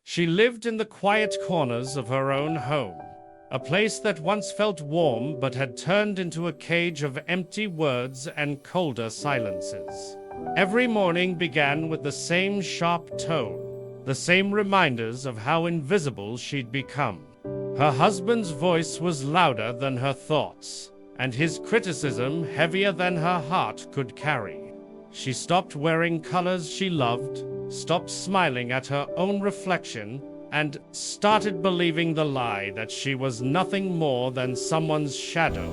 She lived in the quiet corners of her own home, a place that once felt warm but had turned into a cage of empty words and colder silences. Every morning began with the same sharp tone, the same reminders of how invisible she'd become. Her husband's voice was louder than her thoughts, and his criticism heavier than her heart could carry. She stopped wearing colors she loved, stopped smiling at her own reflection, and started believing the lie that she was nothing more than someone's shadow.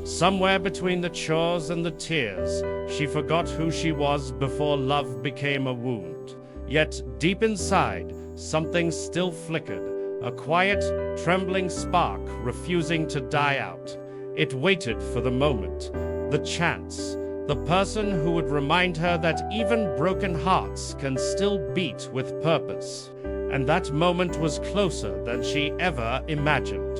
Somewhere between the chores and the tears, she forgot who she was before love became a wound. Yet deep inside, something still flickered, a quiet, trembling spark refusing to die out. It waited for the moment, the chance, the person who would remind her that even broken hearts can still beat with purpose. And that moment was closer than she ever imagined.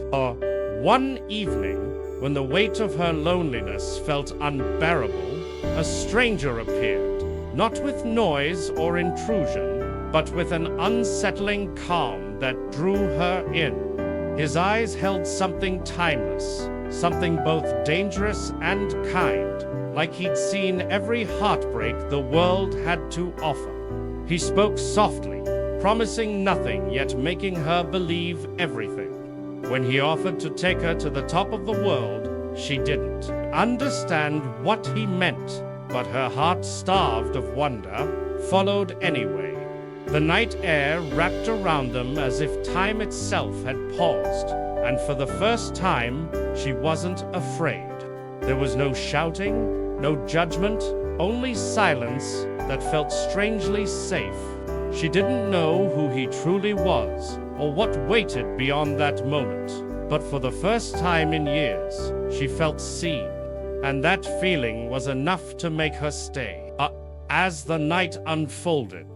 One evening, when the weight of her loneliness felt unbearable, a stranger appeared, not with noise or intrusion, but with an unsettling calm that drew her in. His eyes held something timeless, something both dangerous and kind, like he'd seen every heartbreak the world had to offer. He spoke softly, promising nothing yet making her believe everything. When he offered to take her to the top of the world, she didn't understand what he meant, but her heart, starved of wonder, followed anyway. The night air wrapped around them as if time itself had paused, and for the first time, she wasn't afraid. There was no shouting, no judgment, only silence that felt strangely safe. She didn't know who he truly was, or what waited beyond that moment. But for the first time in years, she felt seen, and that feeling was enough to make her stay. As the night unfolded,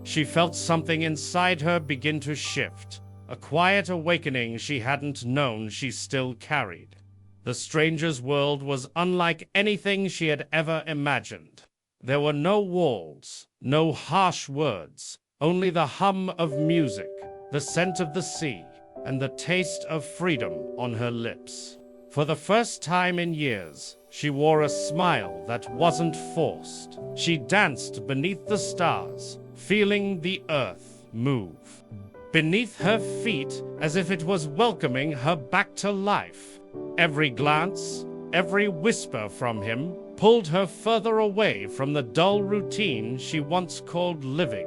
she felt something inside her begin to shift, a quiet awakening she hadn't known she still carried. The stranger's world was unlike anything she had ever imagined. There were no walls, no harsh words, only the hum of music, the scent of the sea, and the taste of freedom on her lips. For the first time in years, she wore a smile that wasn't forced. She danced beneath the stars, feeling the earth move beneath her feet as if it was welcoming her back to life. Every glance, every whisper from him pulled her further away from the dull routine she once called living.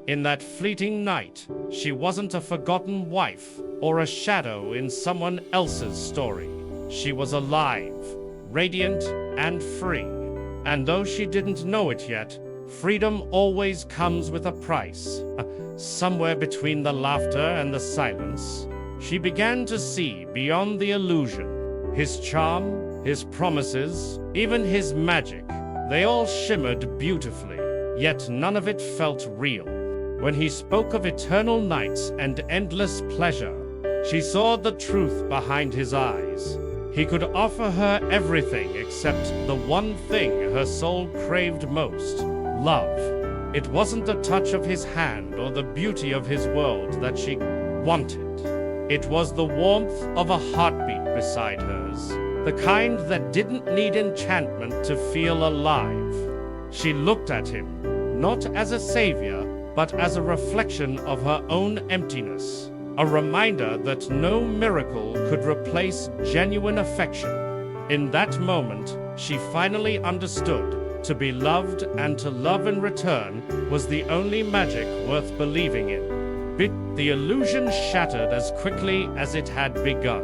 In that fleeting night, she wasn't a forgotten wife or a shadow in someone else's story. She was alive, radiant, and free. And though she didn't know it yet, freedom always comes with a price. Somewhere between the laughter and the silence, she began to see beyond the illusion. His charm, his promises, even his magic, they all shimmered beautifully, yet none of it felt real. When he spoke of eternal nights and endless pleasure, she saw the truth behind his eyes. He could offer her everything except the one thing her soul craved most: love. It wasn't the touch of his hand or the beauty of his world that she wanted. It was the warmth of a heartbeat beside hers, the kind that didn't need enchantment to feel alive. She looked at him, not as a savior, but as a reflection of her own emptiness, a reminder that no miracle could replace genuine affection. In that moment, she finally understood. To be loved and to love in return was the only magic worth believing in. The illusion shattered as quickly as it had begun.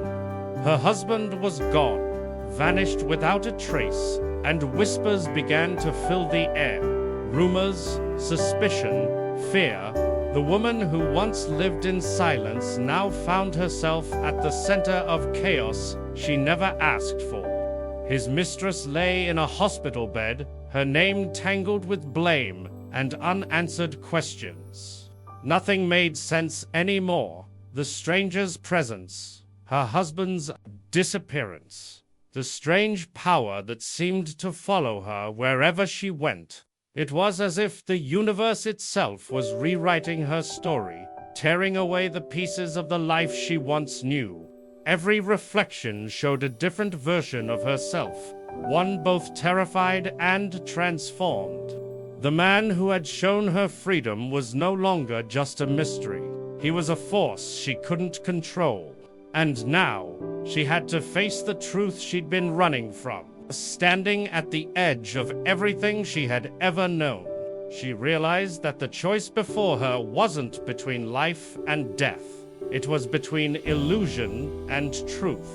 Her husband was gone, vanished without a trace, and whispers began to fill the air. Rumors, suspicion, fear. The woman who once lived in silence now found herself at the center of chaos she never asked for. His mistress lay in a hospital bed, her name tangled with blame and unanswered questions. Nothing made sense anymore. The stranger's presence, her husband's disappearance, the strange power that seemed to follow her wherever she went. It was as if the universe itself was rewriting her story, tearing away the pieces of the life she once knew. Every reflection showed a different version of herself, one both terrified and transformed. The man who had shown her freedom was no longer just a mystery. He was a force she couldn't control. And now, she had to face the truth she'd been running from. Standing at the edge of everything she had ever known, she realized that the choice before her wasn't between life and death. It was between illusion and truth.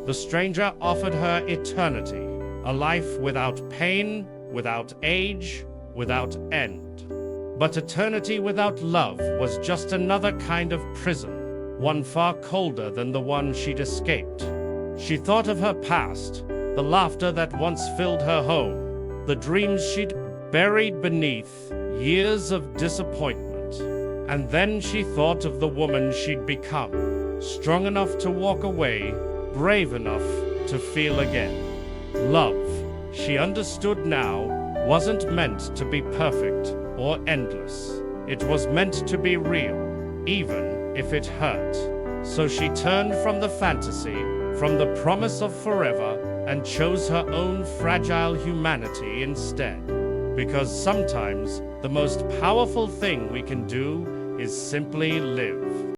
The stranger offered her eternity, a life without pain, without age, without end. But eternity without love was just another kind of prison, one far colder than the one she'd escaped. She thought of her past, the laughter that once filled her home, the dreams she'd buried beneath years of disappointment. And then she thought of the woman she'd become, strong enough to walk away, brave enough to feel again. Love, she understood now, wasn't meant to be perfect or endless. It was meant to be real, even if it hurt. So she turned from the fantasy, from the promise of forever, and chose her own fragile humanity instead. Because sometimes the most powerful thing we can do is simply live.